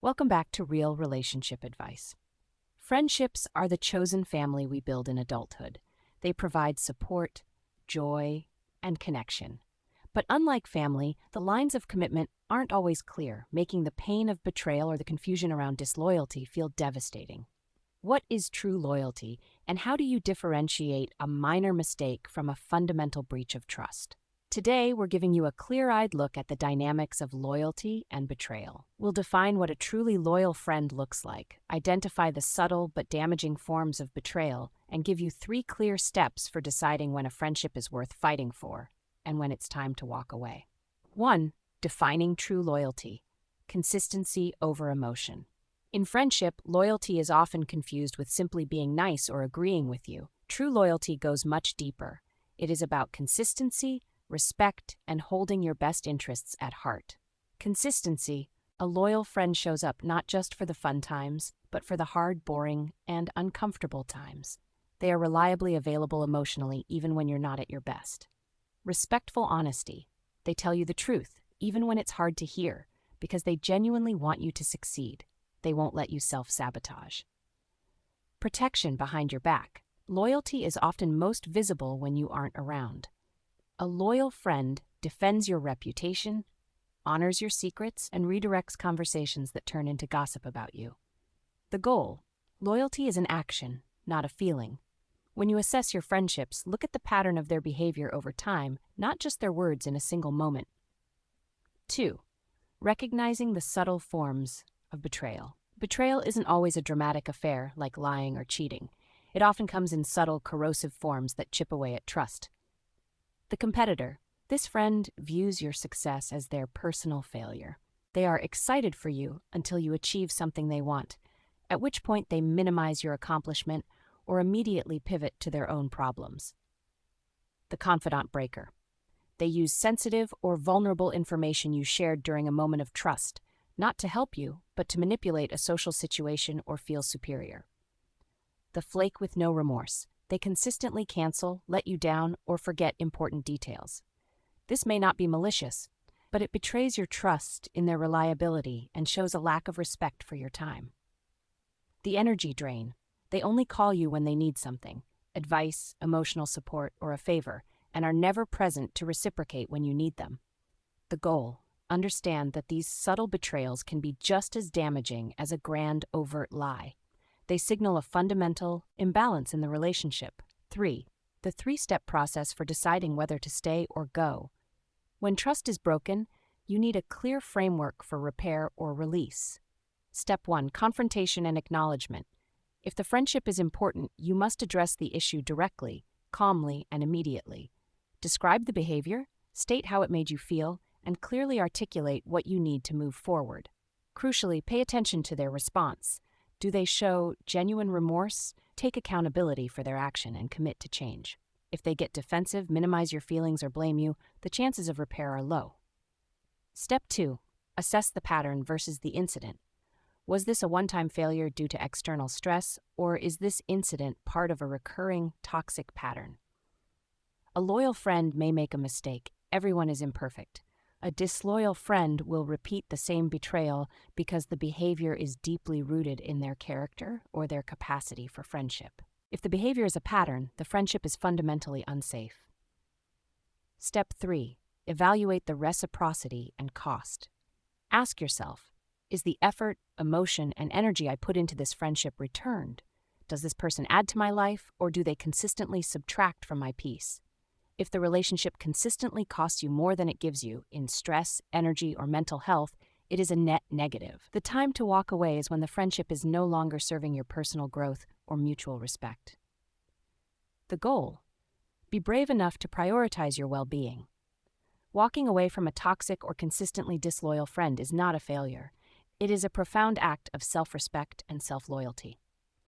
Welcome back to Real Relationship Advice. Friendships are the chosen family we build in adulthood. They provide support, joy, and connection. But unlike family, the lines of commitment aren't always clear, making the pain of betrayal or the confusion around disloyalty feel devastating. What is true loyalty, and how do you differentiate a minor mistake from a fundamental breach of trust? Today, we're giving you a clear-eyed look at the dynamics of loyalty and betrayal. We'll define what a truly loyal friend looks like, identify the subtle but damaging forms of betrayal, and give you 3 clear steps for deciding when a friendship is worth fighting for and when it's time to walk away. 1. Defining true loyalty. Consistency over emotion. In friendship, loyalty is often confused with simply being nice or agreeing with you. True loyalty goes much deeper. It is about consistency, respect, and holding your best interests at heart. Consistency. A loyal friend shows up not just for the fun times, but for the hard, boring, and uncomfortable times. They are reliably available emotionally even when you're not at your best. Respectful honesty. They tell you the truth, even when it's hard to hear, because they genuinely want you to succeed. They won't let you self-sabotage. Protection behind your back. Loyalty is often most visible when you aren't around. A loyal friend defends your reputation, honors your secrets, and redirects conversations that turn into gossip about you. The goal: loyalty is an action, not a feeling. When you assess your friendships, look at the pattern of their behavior over time, not just their words in a single moment. 2. Recognizing the subtle forms of betrayal. Betrayal isn't always a dramatic affair like lying or cheating. It often comes in subtle, corrosive forms that chip away at trust. The competitor. This friend views your success as their personal failure. They are excited for you until you achieve something they want, at which point they minimize your accomplishment or immediately pivot to their own problems. The confidant breaker. They use sensitive or vulnerable information you shared during a moment of trust, not to help you, but to manipulate a social situation or feel superior. The flake with no remorse. They consistently cancel, let you down, or forget important details. This may not be malicious, but it betrays your trust in their reliability and shows a lack of respect for your time. The energy drain. They only call you when they need something, advice, emotional support, or a favor, and are never present to reciprocate when you need them. The goal: understand that these subtle betrayals can be just as damaging as a grand, overt lie. They signal a fundamental imbalance in the relationship. 3. The 3-step process for deciding whether to stay or go. When trust is broken, you need a clear framework for repair or release. Step 1. Confrontation and acknowledgement. If the friendship is important, you must address the issue directly, calmly, and immediately. Describe the behavior, state how it made you feel, and clearly articulate what you need to move forward. Crucially, pay attention to their response. Do they show genuine remorse? Take accountability for their action and commit to change. If they get defensive, minimize your feelings, or blame you, the chances of repair are low. Step 2. Assess the pattern versus the incident. Was this a one-time failure due to external stress, or is this incident part of a recurring toxic pattern? A loyal friend may make a mistake. Everyone is imperfect. A disloyal friend will repeat the same betrayal because the behavior is deeply rooted in their character or their capacity for friendship. If the behavior is a pattern, the friendship is fundamentally unsafe. Step 3. Evaluate the reciprocity and cost. Ask yourself, is the effort, emotion, and energy I put into this friendship returned? Does this person add to my life, or do they consistently subtract from my peace? If the relationship consistently costs you more than it gives you in stress, energy, or mental health, it is a net negative. The time to walk away is when the friendship is no longer serving your personal growth or mutual respect. The goal: be brave enough to prioritize your well-being. Walking away from a toxic or consistently disloyal friend is not a failure. It is a profound act of self-respect and self-loyalty.